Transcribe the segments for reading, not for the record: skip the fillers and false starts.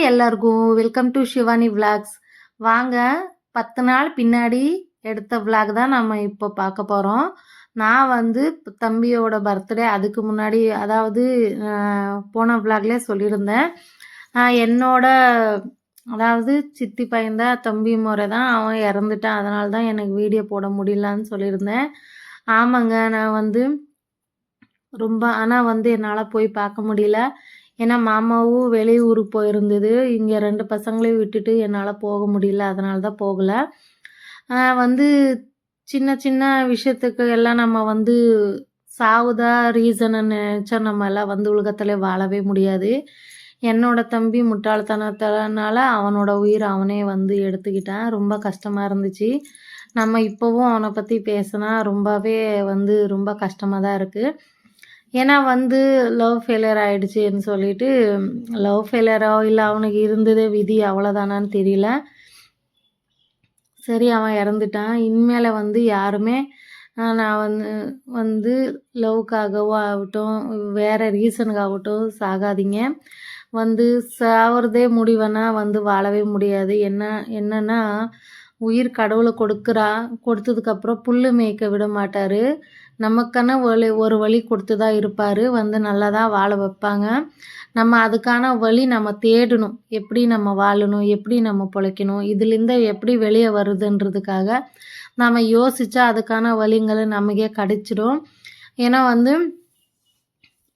Hi எல்லாருக்கும் welcome to Shivani vlogs. வாங்க 10 நாள் பின்னாடி எடுத்த விளாக் தான் நம்ம இப்போ பார்க்க போகிறோம். நான் வந்து தம்பியோட பர்த்டே அதுக்கு முன்னாடி அதாவது போன விளாக்லேயே சொல்லியிருந்தேன். என்னோட அதாவது சித்தி பையன் தான் தம்பி முறை தான் அவன் இறந்துட்டான். அதனால தான் எனக்கு வீடியோ போட முடியலன்னு சொல்லியிருந்தேன். ஆமாங்க, நான் வந்து ரொம்ப ஆனால் வந்து என்னால் போய் பார்க்க முடியல. ஏன்னா மாமாவும் வெளியூருக்கு போயிருந்தது. இங்கே 2 பசங்களையும் விட்டுட்டு என்னால் போக முடியல. அதனால தான் போகலை. வந்து சின்ன சின்ன விஷயத்துக்கு எல்லாம் நம்ம வந்து சாவுதா ரீசனை நினச்சா நம்ம எல்லாம் வந்து உலகத்தில் வாழவே முடியாது. என்னோட தம்பி முட்டாள்தனத்தினால அவனோட உயிர் அவனே வந்து எடுத்துக்கிட்டான். ரொம்ப கஷ்டமாக இருந்துச்சு. நம்ம இப்போவும் அவனை பற்றி பேசினா ரொம்பவே வந்து ரொம்ப கஷ்டமாக தான் இருக்குது. ஏன்னா வந்து லவ் ஃபெயிலியர் ஆகிடுச்சின்னு சொல்லிட்டு லவ் ஃபெயிலியரோ இல்லை அவனுக்கு இருந்ததே விதி அவ்வளோதானான்னு தெரியல. சரி, அவன் இறந்துட்டான். இனிமேல் வந்து யாருமே நான் வந்து லவ்வுக்காகவோ ஆகட்டும் வேறு ரீசனுக்காகட்டும் சாகாதீங்க. வந்து சாவறதே முடிவுனா வந்து வாழவே முடியாது. என்னன்னா உயிர் கடவுளை கொடுத்ததுக்கப்புறம் புல் மேய்க்க விட மாட்டார். நமக்கான ஒரு வழி கொடுத்து தான் இருப்பார். வந்து நல்லா தான் வாழ வைப்பாங்க. நம்ம அதுக்கான வழி நம்ம தேடணும். எப்படி நம்ம வாழணும், எப்படி நம்ம பிழைக்கணும், இதுலேருந்து எப்படி வெளியே வருதுன்றதுக்காக நம்ம யோசித்தா அதுக்கான வழிங்களை நமக்கே கிடைச்சிடும். ஏன்னா வந்து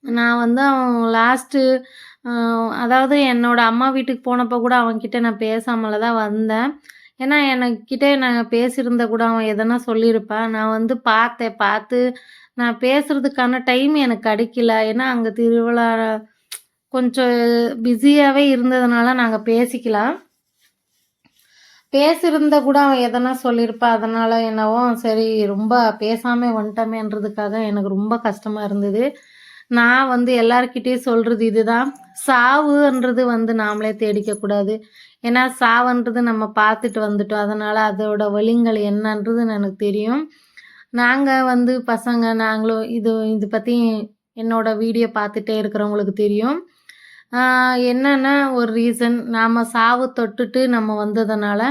நான் வந்து அவன் லாஸ்ட்டு அதாவது என்னோடய அம்மா வீட்டுக்கு போனப்போ கூட அவன்கிட்ட நான் பேசாமல தான் வந்தேன். ஏன்னா எனக்கிட்ட நான் பேசியிருந்த கூட அவன் எதனா சொல்லியிருப்பான். நான் வந்து பார்த்து நான் பேசுகிறதுக்கான டைம் எனக்கு கிடைக்கல. ஏன்னா அங்கே திருவிழா கொஞ்சம் பிஸியாகவே இருந்ததுனால நாங்கள் பேசிக்கலாம். பேசியிருந்த கூட அவன் எதனா சொல்லியிருப்பான். அதனால் என்னவோ சரி ரொம்ப பேசாமல் வந்துட்டோமேன்றதுக்காக எனக்கு ரொம்ப கஷ்டமாக இருந்தது. நான் வந்து எல்லாருக்கிட்டேயும் சொல்கிறது இதுதான், சாவுன்றது வந்து நாமளே தேடிக்கக்கூடாது. ஏன்னா சாவுன்றது நம்ம பார்த்துட்டு வந்துட்டோம். அதனால் அதோட வலிங்கள் என்னன்றது எனக்கு தெரியும். நாங்கள் வந்து பசங்க நாங்களும் இது பற்றி என்னோட வீடியோ பார்த்துட்டே இருக்கிறவங்களுக்கு தெரியும். என்னென்னா ஒரு ரீசன் நாம் சாவு தொட்டுட்டு நம்ம வந்ததுனால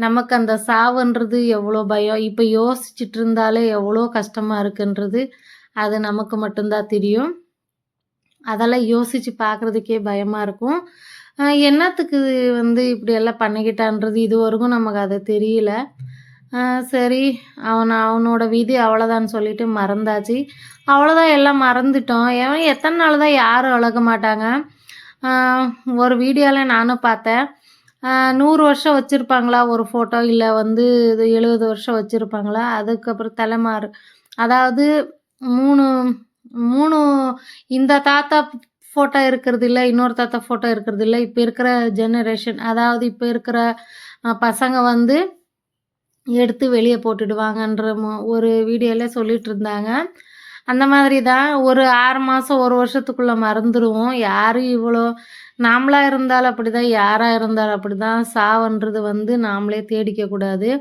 நமக்கு அந்த சாவுன்றது எவ்வளோ பயம். இப்போ யோசிச்சுட்டு இருந்தாலே எவ்வளோ கஷ்டமாக இருக்குன்றது அது நமக்கு மட்டும்தான் தெரியும். அதெல்லாம் யோசித்து பார்க்குறதுக்கே பயமாக இருக்கும். என்னத்துக்கு வந்து இப்படியெல்லாம் பண்ணிக்கிட்டான்றது இது வரைக்கும் நமக்கு அது தெரியல. சரி, அவனோட விதி அவ்வளோதான்னு சொல்லிட்டு மறந்தாச்சு. அவ்வளோதான், எல்லாம் மறந்துட்டோம். எத்தனை நாள் தான் யாரும் அழக மாட்டாங்க. ஒரு வீடியோவில் நானும் பார்த்தேன். 100 வருஷம் வச்சுருப்பாங்களா ஒரு ஃபோட்டோ, இல்லை வந்து 70 வருஷம் வச்சுருப்பாங்களா. அதுக்கப்புறம் தலைமாறு அதாவது 3 இந்த தாத்தா ஃபோட்டோ இருக்கிறது இல்லை, இன்னொரு தாத்தா ஃபோட்டோ இருக்கிறது இல்லை. இப்போ இருக்கிற ஜெனரேஷன் அதாவது இப்போ இருக்கிற பசங்க வந்து எடுத்து வெளியே போட்டுடுவாங்கன்ற ஒரு வீடியோவில் சொல்லிட்டு இருந்தாங்க. அந்த மாதிரி தான் ஒரு 6 மாதம் 1 வருஷத்துக்குள்ளே மறந்துடுவோம். யாரும் இவ்வளோ நாமளாக இருந்தாலும் அப்படி தான், யாராக இருந்தாலும் அப்படி தான். சாவுன்றது வந்து நாமளே தேடிக்கக்கூடாது.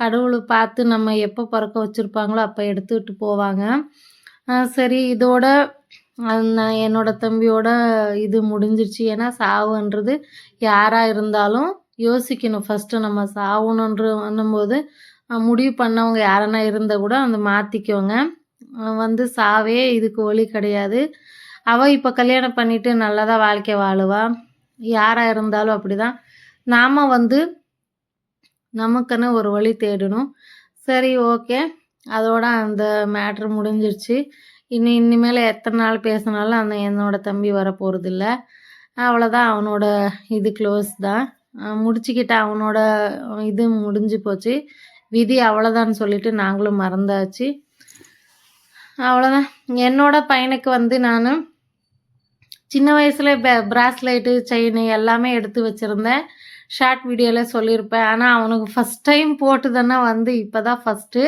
கடவுளை பார்த்து நம்ம எப்போ பிறக்க வச்சுருப்பாங்களோ அப்போ எடுத்துக்கிட்டு போவாங்க. சரி, இதோட நான் என்னோட தம்பியோட இது முடிஞ்சிருச்சு. ஏன்னா சாவுன்றது யாராக இருந்தாலும் யோசிக்கணும். ஃபஸ்ட்டு நம்ம சாவணுன்னும்போது முடிவு பண்ணவங்க யாரனா இருந்தால் கூட அந்த மாற்றிக்கோங்க. வந்து சாவே இதுக்கு வழி கிடையாது. அவள் இப்போ கல்யாணம் பண்ணிவிட்டு நல்லா தான் வாழ்க்கை வாழுவா. யாராக இருந்தாலும் அப்படி தான். நாம் வந்து நமக்குன்னு ஒரு வழி தேடணும். சரி, ஓகே, அதோட அந்த மேட்ரு முடிஞ்சிருச்சு. இனிமேல் எத்தனை நாள் பேசினாலும் அந்த என்னோட தம்பி வரப்போகிறதில்ல. அவ்வளோதான், அவனோட இது க்ளோஸ் தான். முடிச்சுக்கிட்ட அவனோட இது முடிஞ்சு போச்சு. விதி அவ்வளோதான்னு சொல்லிட்டு நாங்களும் மறந்தாச்சு. அவ்வளோதான். என்னோட பையனுக்கு வந்து நான் சின்ன வயசில் ப்ராஸ்லைட்டு செயின் எல்லாமே எடுத்து வச்சுருந்தேன். ஷார்ட் வீடியோவில் சொல்லியிருப்பேன். ஆனால் அவனுக்கு ஃபஸ்ட் டைம் போட்டுதுன்னா வந்து இப்போ தான் ஃபஸ்ட்டு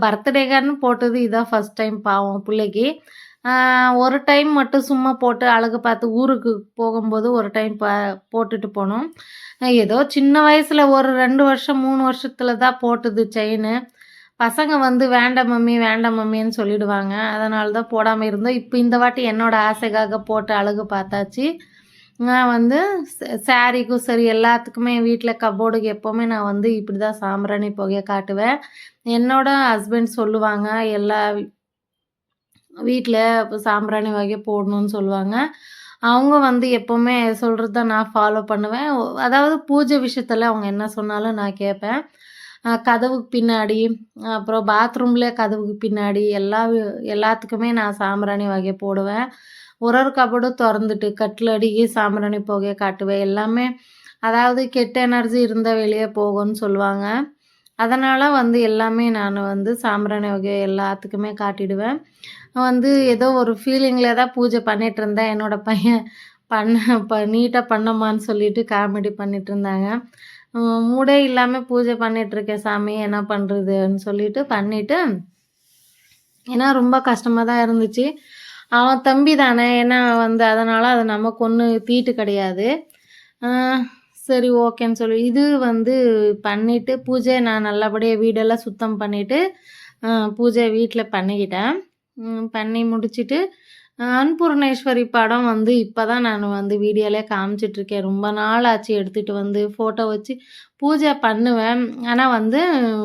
பர்த்டேக்காரன்னு போட்டது இதான் ஃபஸ்ட் டைம். பாவம் பிள்ளைக்கு ஒரு டைம் மட்டும் சும்மா போட்டு அழகு பார்த்து ஊருக்கு போகும்போது ஒரு டைம் போட்டுட்டு போனோம். ஏதோ சின்ன வயசில் ஒரு 2 வருஷம் 3 வருஷத்தில் தான் போட்டுது செயின். பசங்க வந்து வேண்டாம் மம்மி வேண்டாம் மம்மின்னு சொல்லிடுவாங்க. அதனால தான் போடாமல் இருந்தோம். இப்போ இந்த வாட்டி என்னோடய ஆசைக்காக போட்டு அழகு பார்த்தாச்சு. நான் வந்து சாரீக்கும் சரி எல்லாத்துக்குமே வீட்ல கப்போர்டுக்கு எப்போவுமே நான் வந்து இப்படி தான் சாம்பிராணி புகைய காட்டுவேன். என்னோட ஹஸ்பண்ட் சொல்லுவாங்க, எல்லா வீட்ல சாம்பிராணி வகை போடணும்னு சொல்லுவாங்க. அவங்க வந்து எப்பவுமே சொல்றது தான் நான் ஃபாலோ பண்ணுவேன். அதாவது பூஜை விஷயத்துல அவங்க என்ன சொன்னாலும் நான் கேட்பேன். கதவுக்கு பின்னாடி, அப்புறம் பாத்ரூம்ல கதவுக்கு பின்னாடி எல்லாத்துக்குமே நான் சாம்பிராணி வகை போடுவேன். ஒரு ஒரு கபோர்டும் தொறந்துட்டு கட்டிலடிக்கு சாம்பிராணி புகைய காட்டுவேன். எல்லாமே அதாவது கெட்ட எனர்ஜி இருந்தா வெளிய போகும்ன்னு சொல்லுவாங்க. அதனால வந்து எல்லாமே நானு வந்து சாம்பிராணி வகை எல்லாத்துக்குமே காட்டிடுவேன். வந்து ஏதோ ஒரு ஃபீலிங்ல தான் பூஜை பண்ணிட்டுருந்தேன். என்னோட பையன் பண்ண நீட்டா பண்ணம்மான்னு சொல்லிட்டு காமெடி பண்ணிட்டுருந்தாங்க. மூடே இல்லாம பூஜை பண்ணிட்டுருக்கேன் சாமி என்ன பண்றதுன்னு சொல்லிட்டு பண்ணிட்டு, ஏன்னா ரொம்ப கஷ்டமா தான் இருந்துச்சு. அவன் தம்பி தானே, ஏன்னா வந்து அதனால அது நமக்கு ஒண்ணும் தீட்டு கிடையாது. அ சரி ஓகேன்னு சொல்லி இது வந்து பண்ணிட்டு பூஜை நான் நல்லபடியா வீடெல்லாம் சுத்தம் பண்ணிட்டு, பூஜை வீட்ல பண்ணிக்கிட்டேன். பண்ணி முடிச்சுட்டு, அன்னபூர்ணேஸ்வரி படம் வந்து இப்ப தான் நான் வந்து வீடியோலயே காமிச்சிட்டுருக்கேன். ரொம்ப நாள் ஆச்சு எடுத்துட்டு வந்து ஃபோட்டோ வச்சு பூஜை பண்ணுவேன். ஆனா வந்து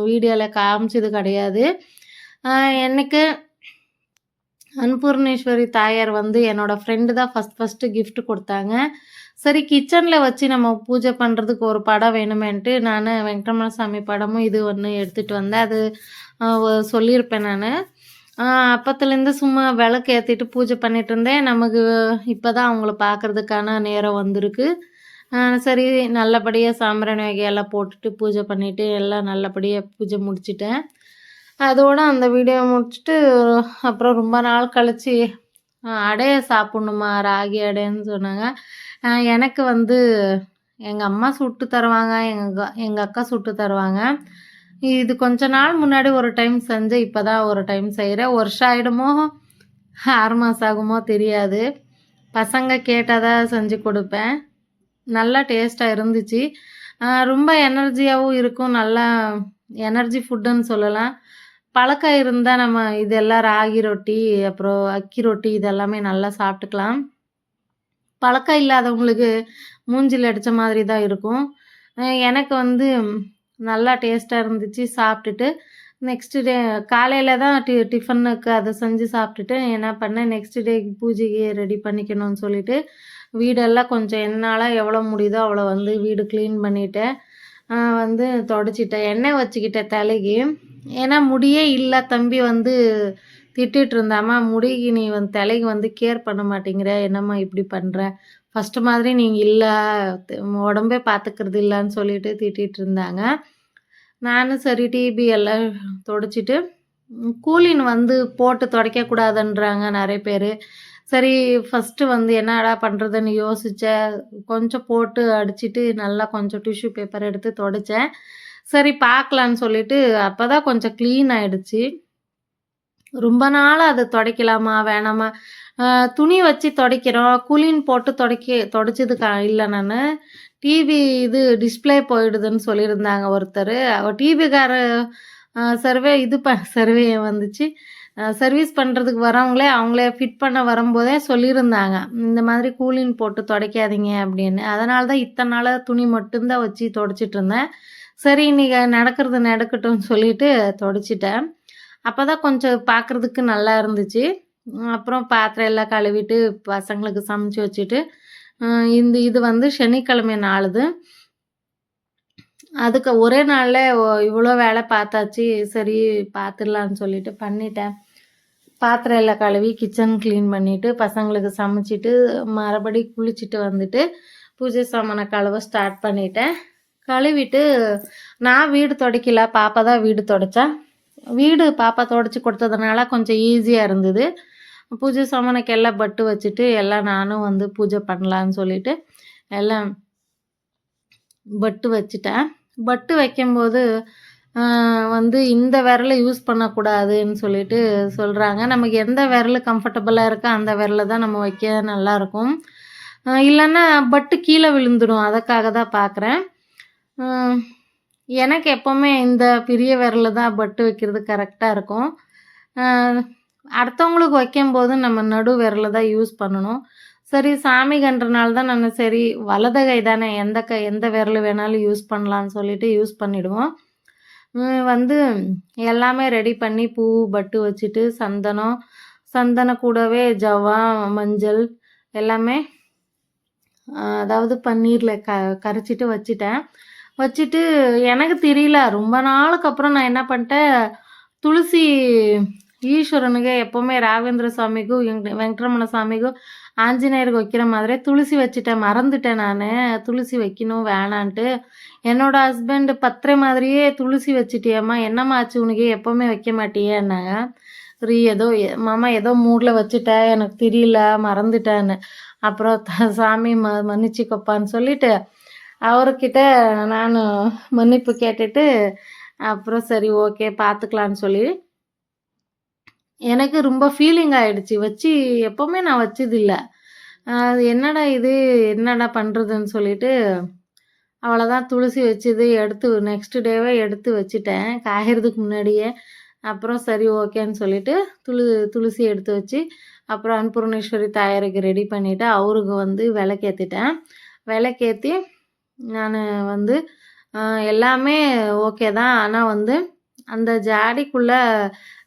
வீடியோல காமிச்சது கிடையாது. எனக்கு அன்னபூர்ணேஸ்வரி தாயார் வந்து என்னோட ஃப்ரெண்டு தான் ஃபர்ஸ்ட்டு கிஃப்ட் குடுத்தாங்க. சரி கிச்சன்ல வச்சு நம்ம பூஜை பண்றதுக்கு ஒரு படம் வேணுமேன்ட்டு நானு வெங்கடரமண சாமி படமும் இது ஒண்ணு எடுத்துட்டு வந்தேன். அது சொல்லியிருப்பேன் நானு. அப்பத்துலேருந்து சும்மா விளக்கு ஏத்திட்டு பூஜை பண்ணிட்டுருந்தேன். நமக்கு இப்ப தான் அவங்கள பார்க்கறதுக்கான நேரம் வந்திருக்கு. சரி நல்லபடியா சாம்பிராணி வகையெல்லாம் போட்டுட்டு பூஜை பண்ணிட்டு எல்லாம் நல்லபடியா பூஜை முடிச்சுட்டேன். அதோட அந்த வீடியோ முடிச்சுட்டு அப்புறம் ரொம்ப நாள் கழிச்சு அடைய சாப்பிட்ணுமா ராகி அடைன்னு சொன்னாங்க. எனக்கு வந்து எங்க அம்மா சுட்டு தருவாங்க. எங்க அக்கா சுட்டு தருவாங்க. இது கொஞ்ச நாள் முன்னாடி ஒரு டைம் செஞ்சேன். இப்ப தான் ஒரு டைம் செய்றேன். வருஷம் ஆயிடுமோ, 6 மாசம் ஆகுமோ தெரியாது. பசங்க கேட்டா தான் செஞ்சு குடுப்பேன். நல்லா டேஸ்ட்டா இருந்துச்சு. ரொம்ப எனர்ஜியாவும் இருக்கும். நல்லா எனர்ஜி ஃபுட்டுன்னு சொல்லலாம். பழக்கம் இருந்தா நம்ம இதெல்லாம் ராகி ரொட்டி, அப்புறம் அக்கி ரொட்டி இதெல்லாமே நல்லா சாப்பிட்டுக்கலாம். பழக்கம் இல்லாதவங்களுக்கு மூஞ்சில அடிச்ச மாதிரி தான் இருக்கும். எனக்கு வந்து நல்லா டேஸ்ட்டா இருந்துச்சு. சாப்பிட்டுட்டு நெக்ஸ்ட் டே காலையில தான் டிஃபனுக்கு அத செஞ்சு சாப்பிட்டுட்டு என்ன பண்ணேன், நெக்ஸ்ட் டேக்கு பூஜைக்கு ரெடி பண்ணிக்கணும்னு சொல்லிட்டு, வீடெல்லாம் கொஞ்சம் என்னால எவ்வளோ முடியுதோ அவ்வளோ வந்து வீடு கிளீன் பண்ணிட்டேன். வந்து தொடச்சிட்டேன். எண்ணெய் வச்சுக்கிட்டேன் தலைக்கு. ஏன்னா முடியே இல்ல. தம்பி வந்து திட்டிட்டு இருந்தான். "அம்மா முடிக்கு நீ வந்து தலைக்கு வந்து கேர் பண்ண மாட்டேங்கிற. என்னம்மா இப்படி பண்ற? ஃபர்ஸ்ட்டு மாதிரி நீங்க இல்ல. உடம்பே பார்த்துக்கிறது இல்லன்னு" சொல்லிட்டு திட்டிட்டு இருந்தாங்க. நானும் சரி டிபி எல்லாம் தொடச்சிட்டு, கூலின் வந்து போட்டு துடைக்கக்கூடாதுன்றாங்க நெறைய பேரு. சரி ஃபர்ஸ்ட்டு வந்து என்னடா பண்றதுன்னு யோசிச்சேன். கொஞ்சம் போட்டு அடிச்சுட்டு நல்லா கொஞ்சம் டிஷ்யூ பேப்பர் எடுத்து தொடச்சேன். சரி பார்க்கலான்னு சொல்லிட்டு அப்பதான் கொஞ்சம் கிளீன் ஆயிடுச்சு. ரொம்ப நாளா அத துடைக்கலாமா? வேணாமா? துணி வச்சு துடைக்கிறோம். கூலின் போட்டு தொடச்சது இல்ல நானு. டிவி இது டிஸ்ப்ளே போயிடுதுன்னு சொல்லியிருந்தாங்க ஒருத்தரு. டிவிக்கார சர்வே இது சர்வே வந்துச்சு. சர்வீஸ் பண்றதுக்கு வரவங்களே, அவங்களே ஃபிட் பண்ண வரும்போதே சொல்லியிருந்தாங்க. இந்த மாதிரி கூலின் போட்டு துடைக்காதீங்க அப்படின்னு. அதனால தான் இத்தன நாளா துணி மட்டும் தான் வச்சு துடைச்சிட்டு இருந்தேன். சரி இன்னைக்கு நடக்கிறது நடக்கட்டும்னு சொல்லிட்டு தொடச்சிட்டேன். அப்பதான் கொஞ்சம் பார்க்கறதுக்கு நல்லா இருந்துச்சு. அப்புறம் பாத்திரம் எல்லாம் கழுவிட்டு பசங்களுக்கு சமைச்சு வச்சுட்டு, இது வந்து சனிக்கிழமை நாளுது. அதுக்கு ஒரே நாள்ல இவ்வளோ வேலை பார்த்தாச்சு. சரி பார்த்துடலான்னு சொல்லிட்டு பண்ணிட்டேன். பாத்திரம் எல்லாம் கழுவி கிச்சன் கிளீன் பண்ணிட்டு, பசங்களுக்கு சமைச்சிட்டு, மறுபடி குளிச்சுட்டு வந்துட்டு, பூஜை சாமானை கழுவ ஸ்டார்ட் பண்ணிட்டேன். கழுவிட்டு நான் வீடு துடைக்கல. பாப்பா தான் வீடு துடைச்சா. வீடு பாப்பா துடைச்சு கொடுத்ததுனால கொஞ்சம் ஈஸியா இருந்தது. பூஜை சாமானுக்கு எல்லாம் பட்டு வச்சுட்டு, எல்லாம் நானும் வந்து பூஜை பண்ணலான்னு சொல்லிட்டு, எல்லாம் பட்டு வச்சுட்டேன். பட்டு வைக்கும்போது வந்து இந்த விரல யூஸ் பண்ணக்கூடாதுன்னு சொல்லிட்டு சொல்றாங்க. நமக்கு எந்த விரல் கம்ஃபர்டபுளா இருக்கோ அந்த விரல தான் நம்ம வைக்க நல்லாயிருக்கும். இல்லன்னா பட்டு கீழே விழுந்துடும். அதுக்காக தான் பார்க்குறேன். எனக்கு எப்பவுமே இந்த பெரிய விரல்ல தான் பட்டு வைக்கிறது கரெக்டா இருக்கும். அடுத்தவங்களுக்கு வைக்கும்போது நம்ம நடு விரல தான் யூஸ் பண்ணணும். சரி சாமிகன்றனால தான் நான் சரி வலது கை தானே எந்த விரல் வேணாலும் யூஸ் பண்ணலான்னு சொல்லிட்டு யூஸ் பண்ணிடுவோம். வந்து எல்லாமே ரெடி பண்ணி பூ, பட்டு வச்சுட்டு சந்தனம் கூடவே ஜவ்வா, மஞ்சள் எல்லாமே அதாவது பன்னீர்ல கரைச்சிட்டு வச்சுட்டேன். வச்சுட்டு எனக்கு தெரியல. ரொம்ப நாளுக்கு அப்புறம் நான் என்ன பண்ணிட்டேன், துளசி ஈஸ்வரனுக்கு எப்போவுமே ராகவேந்திர சாமிக்கும், வெங்கட்ரமண சாமிக்கும், ஆஞ்சநேயருக்கு வைக்கிற மாதிரியே துளசி வச்சுட்டேன். மறந்துட்டேன் நானு. துளசி வைக்கணும் வேணான்ட்டு. என்னோட ஹஸ்பண்ட் பத்திரை மாதிரியே துளசி வச்சுட்டியேம்மா, என்னம்மா ஆச்சு உனக்கு? எப்போவுமே வைக்க மாட்டியேன்னாங்க. சரி ஏதோ மாமா ஏதோ மூடில் வச்சுட்டேன், எனக்கு தெரியல, மறந்துட்டேன்னு. அப்புறம் சாமி மன்னிச்சுக்கப்பான்னு சொல்லிட்டு அவர்கிட்ட நான் மன்னிப்பு கேட்டுட்டு அப்புறம் சரி ஓகே பார்த்துக்கலான்னு சொல்லி எனக்கு ரொம்ப ஃபீலிங் ஆயிடுச்சு. வச்சு எப்போவுமே நான் வச்சதில்ல. அது என்னடா இது என்னடா பண்ணுறதுன்னு சொல்லிட்டு அவ்வளோதான் துளசி வச்சது எடுத்து நெக்ஸ்ட் டேவே எடுத்து வச்சுட்டேன் காயறதுக்கு முன்னாடியே. அப்புறம் சரி ஓகேன்னு சொல்லிட்டு துளசி எடுத்து வச்சு அப்புறம் அன்னபூர்ணேஸ்வரி தாயாருக்கு ரெடி பண்ணிவிட்டு அவருக்கு வந்து விளக்கேற்றிட்டேன். விளக்கேற்றி நான் வந்து எல்லாமே ஓகே தான். ஆனால் வந்து அந்த ஜாடிக்குள்ளே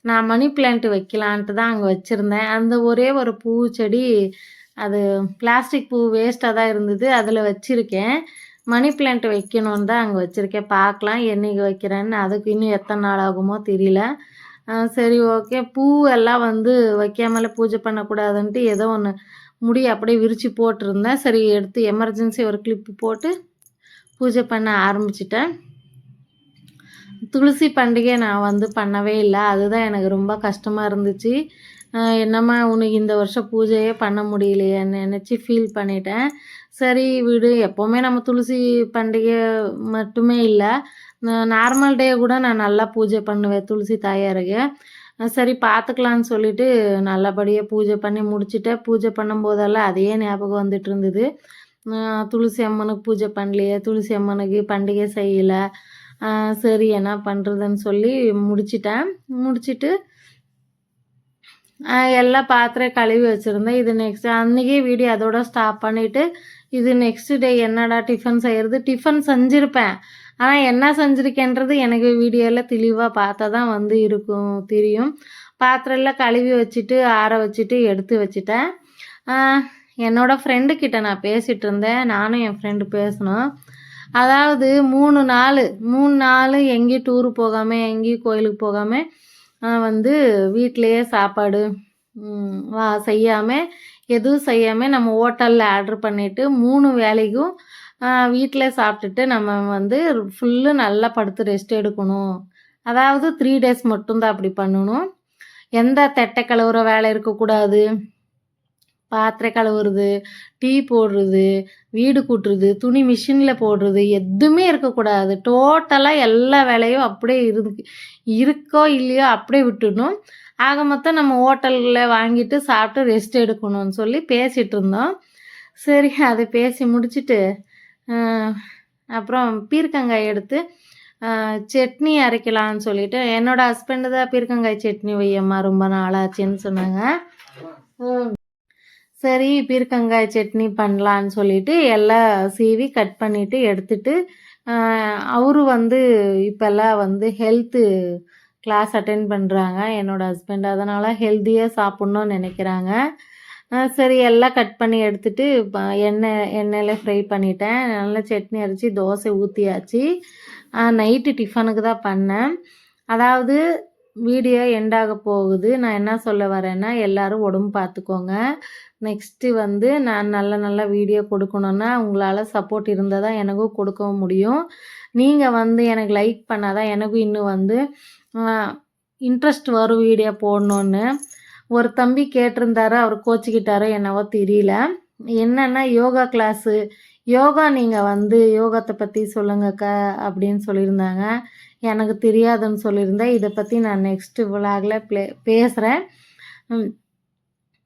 நான் மணி பிளான்ட் வைக்கலான்ட்டு தான் அங்கே வச்சுருந்தேன். அந்த ஒரே ஒரு பூ செடி அது பிளாஸ்டிக் பூ வேஸ்ட்டாக தான் இருந்தது. அதில் வச்சுருக்கேன். மணி பிளான்ட் வைக்கணுன்னு தான் அங்கே வச்சுருக்கேன். பார்க்கலாம் என்றைக்கு வைக்கிறேன்னு. அதுக்கு இன்னும் எத்தனை நாள் ஆகுமோ தெரியல. சரி ஓகே. பூ எல்லாம் வந்து வைக்காமலே பூஜை பண்ணக்கூடாதுன்ட்டு ஏதோ ஒன்று முடி அப்படியே விரித்து போட்டிருந்தேன். சரி எடுத்து எமர்ஜென்சி ஒரு கிளிப்பு போட்டு பூஜை பண்ண ஆரம்பிச்சிட்டேன். துளசி பண்டிகை நான் வந்து பண்ணவே இல்லை. அதுதான் எனக்கு ரொம்ப கஷ்டமாக இருந்துச்சு. என்னம்மா உனக்கு இந்த வருஷம் பூஜையே பண்ண முடியலையேன்னு நினச்சி ஃபீல் பண்ணிட்டேன். சரி விடு, எப்போவுமே நம்ம துளசி பண்டிகை மட்டுமே இல்லை, நார்மல் டே கூட நான் நல்லா பூஜை பண்ணுவேன் துளசி தாயாருக்கு. சரி பார்த்துக்கலான்னு சொல்லிட்டு நல்லபடியாக பூஜை பண்ணி முடிச்சுட்டேன். பூஜை பண்ணும்போதெல்லாம் அதையே ஞாபகம் வந்துட்டு இருந்தது. துளசி அம்மனுக்கு பூஜை பண்ணலையே, துளசி அம்மனுக்கு பண்டிகை செய்யலை, சரி என்ன பண்ணுறதுன்னு சொல்லி முடிச்சுட்டு எல்லா பாத்திரம் கழுவி வச்சுருந்தேன். இது நெக்ஸ்ட் அன்றைக்கே வீடியோ அதோட ஸ்டாப் பண்ணிவிட்டு இது நெக்ஸ்ட் டே என்னடா டிஃபன் செய்கிறது, டிஃபன் செஞ்சுருப்பேன். ஆனால் என்ன செஞ்சுருக்கேன்றது எனக்கு வீடியோவில் தெளிவாக பார்த்தா தான் வந்து தெரியும். பாத்திரம்லாம் கழுவி வச்சுட்டு ஆற வச்சுட்டு எடுத்து வச்சுட்டேன். என்னோடய ஃப்ரெண்டுக்கிட்ட நான் பேசிகிட்டு இருந்தேன். நானும் என் ஃப்ரெண்டு பேசினோம். அதாவது 3 நாள் எங்கேயும் டூரு போகாமல் எங்கேயும் கோயிலுக்கு போகாமல் வந்து வீட்டிலையே சாப்பாடு எதுவும் செய்யாமல் நம்ம ஹோட்டலில் ஆர்டர் பண்ணிவிட்டு 3 வேளைக்கும் வீட்டில் சாப்பிட்டுட்டு நம்ம வந்து ஃபுல்லு நல்லா படுத்து ரெஸ்ட் எடுக்கணும். அதாவது 3 டேஸ் மட்டும்தான் அப்படி பண்ணணும். எந்த தெட்டை கழுவுற வேலை இருக்கக்கூடாது, பாத்திரம் கழுவுறது, டீ போடுறது, வீடு கூட்டுறது, துணி மிஷினில் போடுறது எதுவுமே இருக்கக்கூடாது. டோட்டலாக எல்லா வேலையும் அப்படியே இருக்கோ இல்லையோ அப்படியே விட்டுடணும். ஆக மொத்தம் நம்ம ஹோட்டலில் வாங்கிட்டு சாப்பிட்டு ரெஸ்ட் எடுக்கணும்னு சொல்லி பேசிகிட்டு இருந்தோம். சரி அதை பேசி முடிச்சுட்டு அப்புறம் பீர்க்கங்காய் எடுத்து சட்னி அரைக்கலான்னு சொல்லிட்டு என்னோடய ஹஸ்பண்டு தான் பீர்க்கங்காய் சட்னி வையம்மா ரொம்ப நாளாச்சுன்னு சொன்னாங்க. சரி பீர்க்கங்காய் சட்னி பண்ணலான்னு சொல்லிட்டு எல்லாம் சீவி கட் பண்ணிவிட்டு எடுத்துட்டு அவரு வந்து இப்போல்லாம் வந்து ஹெல்த்து கிளாஸ் அட்டென்ட் பண்ணுறாங்க என்னோடய ஹஸ்பண்ட். அதனால் ஹெல்த்தியாக சாப்பிட்ணுன்னு நினைக்கிறாங்க. சரி எல்லாம் கட் பண்ணி எடுத்துகிட்டு எண்ணெயில் ஃப்ரை பண்ணிட்டேன். நல்லா சட்னி அரைச்சி தோசை ஊற்றியாச்சு. நைட்டு டிஃபனுக்கு தான் பண்ணேன். அதாவது வீடியோ எண்டாக போகுது. நான் என்ன சொல்ல வரேன்னா எல்லோரும் உடம்பு பார்த்துக்கோங்க. நெக்ஸ்ட்டு வந்து நான் நல்ல வீடியோ கொடுக்கணுன்னா உங்களால் சப்போர்ட் இருந்தால் தான் எனக்கும் கொடுக்கவும் முடியும். நீங்கள் வந்து எனக்கு லைக் பண்ணால் தான் எனக்கும் இன்னும் வந்து இன்ட்ரெஸ்ட் வரும் வீடியோ போடணுன்னு. ஒரு தம்பி கேட்டிருந்தாரு, அவர் கோச்சிக்கிட்டாரோ என்னவோ தெரியல. என்னென்னா யோகா கிளாஸு, யோகா நீங்கள் வந்து யோகத்தை பற்றி சொல்லுங்கக்கா அப்படின்னு சொல்லியிருந்தாங்க. எனக்கு தெரியாதுன்னு சொல்லியிருந்தேன். இதை பற்றி நான் நெக்ஸ்ட்டு விலாகில் பேசுகிறேன்.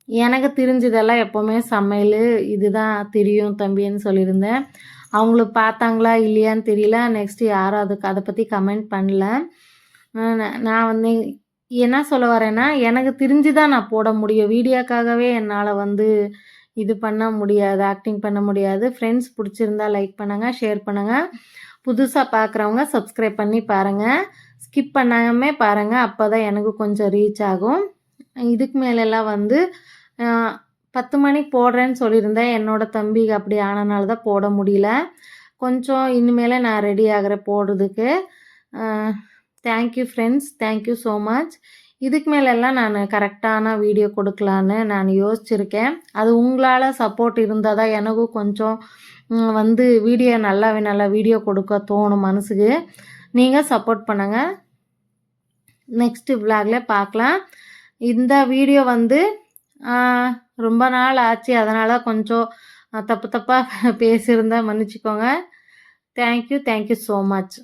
எனக்கு தெரிஞ்சதெல்லாம் எப்போவுமே சமையல் இதுதான் தெரியும் தம்பின்னு சொல்லியிருந்தேன். அவங்களுக்கு பார்த்தாங்களா இல்லையான்னு தெரியல. நெக்ஸ்ட்டு யாரும் அதை பற்றி கமெண்ட் பண்ணல. நான் வந்து என்ன சொல்ல வரேன்னா எனக்கு தெரிஞ்சு தான் நான் போட முடியும். வீடியோக்காகவே என்னால் வந்து இது பண்ண முடியாது, ஆக்டிங் பண்ண முடியாது. ஃப்ரெண்ட்ஸ் பிடிச்சிருந்தா லைக் பண்ணுங்கள், ஷேர் பண்ணுங்கள். புதுசாக பார்க்குறவங்க சப்ஸ்கிரைப் பண்ணி பாருங்கள். ஸ்கிப் பண்ணாமல் பாருங்கள், அப்போ தான் எனக்கு கொஞ்சம் ரீச் ஆகும். இதுக்கு மேலெல்லாம் வந்து 10 மணிக்கு போடுறேன்னு சொல்லியிருந்தேன். என்னோடய தம்பிக்கு அப்படி ஆனனால தான் போட முடியல. கொஞ்சம் இனிமேல் நான் ரெடி ஆகிறேன் போடுறதுக்கு. Thank you friends, thank you so much. இதுக்கு மேலெல்லாம் நான் கரெக்டான வீடியோ கொடுக்கலான்னு நான் யோசிச்சுருக்கேன். அது உங்களால் சப்போர்ட் இருந்தால் தான் எனக்கும் கொஞ்சம் வந்து நல்லா வீடியோ கொடுக்க தோணும் மனசுக்கு. நீங்கள் சப்போர்ட் பண்ணுங்கள். நெக்ஸ்ட்டு விலாகில் பார்க்கலாம். இந்த வீடியோ வந்து ரொம்ப நாள் ஆச்சு, அதனால் கொஞ்சம் தப்பாக பேசியிருந்தா மன்னிச்சிக்கோங்க. Thank you so much.